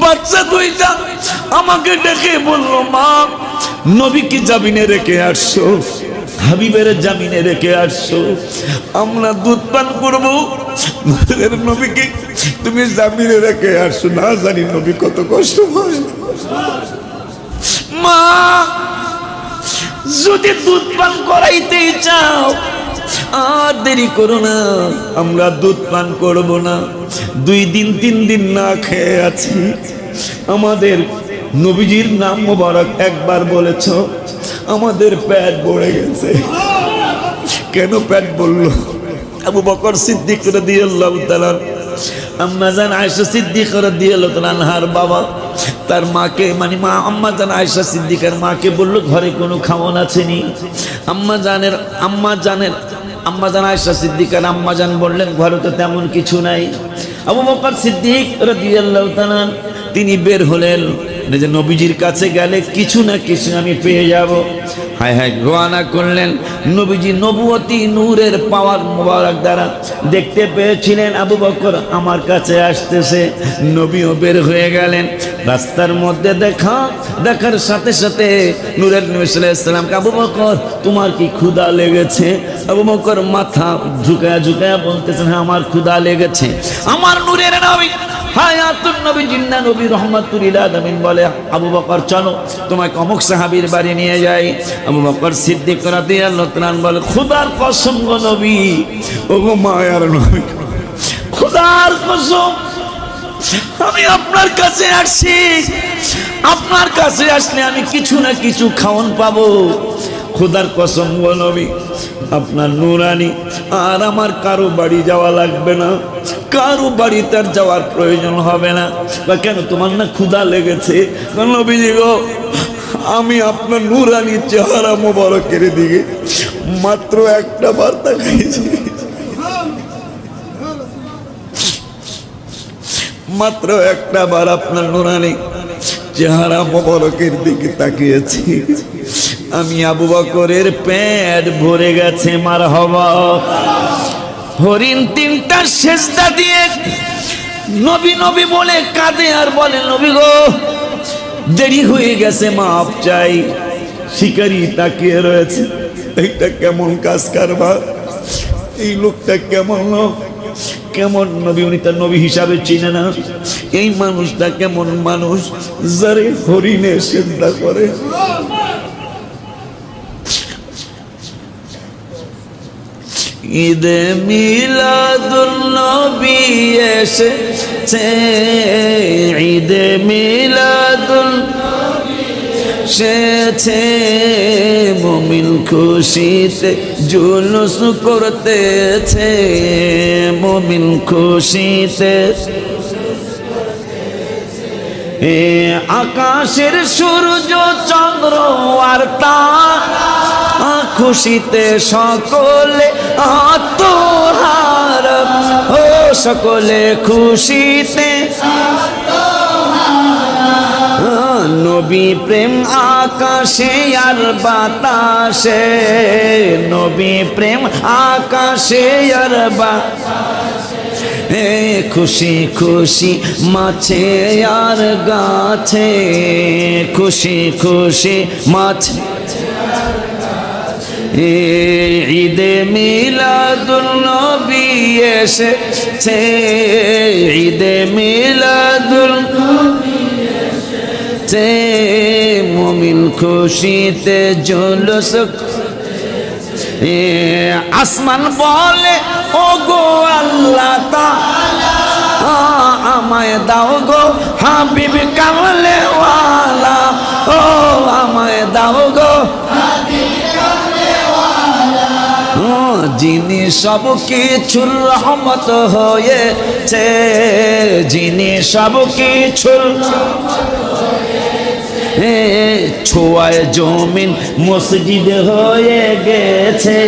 বাচ্চা দুইটা আমাকে ডেকে বললো, মা নবীকে জামিনে রেখে আসছো, হাবিবের জামিনে রেখে আসছো, আমরা দুধ পান করবো। নবীকে তুমি জামিনে রেখে আসছো, না জানি নবী কত কষ্ট হয়। মা যদি দুধ পান করাইতেই চাও আর দেরি করো না, আমরা দুধ পান করব না। 2 দিন 3 দিন না খেয়ে আছি। আমাদের নবীজির নাম মোবারক একবার বলেছ, আমাদের পেট ভরে গেছে। কেন পেট বললো? আবু বকর সিদ্দিক রাদিয়াল্লাহু তাআলা, আম্মা জান আয়েশা সিদ্দিকা রাদিয়াল্লাহু তাআলা আনহার বাবা তার মাকে, মানে মা আম্মা জান আয়েশা সিদ্দিকার মাকে বলল, ঘরে কোনো খাওয়ান আছে নি? আম্মা জান আয়েশা সিদ্দিকার আম্মা জান বললেন, ঘরে তো তেমন কিছু নাই। আবু বকর সিদ্দিক রাদিয়াল্লাহু তাআলা তিনি বের হলেন, যে নবীজির কাছে গেলে কিছু না কিছু আমি পেয়ে যাব। হায় হায় রওনা করলেন। নবীজি নবুয়তি নূরের পাওয়ার মোবারক দ্বারা দেখতে পেয়েছিলেন আবু বকর আমার কাছে আসতেছে। নবীও বের হয়ে গেলেন। রাস্তার মধ্যে দেখার সাথে সাথে নূরের নবী সাল্লাল্লাহু আলাইহি ওয়াসাল্লামকে, আবু বকর তোমার কি ক্ষুধা লেগেছে? আবু বকর মাথা ঝুঁকায়া ঝুঁকায়া বলতেছেন, হ্যাঁ আমার ক্ষুধা লেগেছে। আমার নূরের নবী হায়াতুন নবী জিন্নাহ নবী রাহমাতুল লিল আলামিন বলে, আবু বকর চলো তোমাকে অমুক সাহাবীর বাড়ি নিয়ে যাই। আবু বকর সিদ্দিক রাদিয়াল্লাহু তাআলা বলে, খোদার কসম গো নবী, ওগো মায়ার নবী, খোদার কসম আমি আপনার কাছে আসছি, আপনার কাছে আসলে আমি কিছু না কিছু খাওয়ান পাবো। খোদার কসম গো নবী, আপনার নূরানি আর আমার কারো বাড়ি যাওয়া লাগবে না, কারো বাড়ি তার যাওয়ার প্রয়োজন হবে না। বা কেন, তোমার না ক্ষুধা লেগেছে? নবীজি গো, আমি আপনার নূরানি চেহারা মোবারকের দিকে মাত্র একটা বার তাকিয়েছি, মাত্র একটা বার আপনার নূরানি চেহারা মোবারকের দিকে তাকিয়েছি। আমি আবু বকরের পেট ভরে গেছে। মারহাবা। হরিণ 3টা সেজদা দিয়ে নবী নবী বলে কাঁদে আর বলে, নবী গো দেরি হয়ে গেছে, মাপ চাই। শিকারী তাকিয়ে রয়েছে, এইটা কেমন কাজ কারবার, এই লোকটা কেমন লোক, কেমন নবী, উনি তার নবী হিসাবে চিনে না। এই মানুষটা কেমন মানুষ যারে হরিণে সেজদা করে। ঈদে মিলাদুন নবী এসেছে, ঈদে মিলাদুন এসেছে, মুমিন খুশিতে জুলুস করতেছে, মুমিন খুশিতে। আকাশের সূর্য চন্দ্র আর তারা খুশিতে সকলে আত্মহার, ও সকলে খুশিতে। নবী প্রেম আকাশে আর বাতাসে, নবী প্রেম আকাশে আর বাতাসে, খুশি খুশি মাছে আর গাছে, খুশি খুশি মাছে। ঈদে মিলাদুন নবী এসেছে, ঈদে মিলাদুন নবী এসেছে, মুমিন খুশিতে জুলুস। আসমান বলে, ও গো আল্লাহ তাআলা আমায় দাও গো হাবিব কামলে ওয়ালা, ও আমায় দাও গো যিনি সব কিছুর রহমত হয়েছে, যিনি সব কিছুর ছোঁয়ায় জমিন মসজিদ হয়ে গেছে।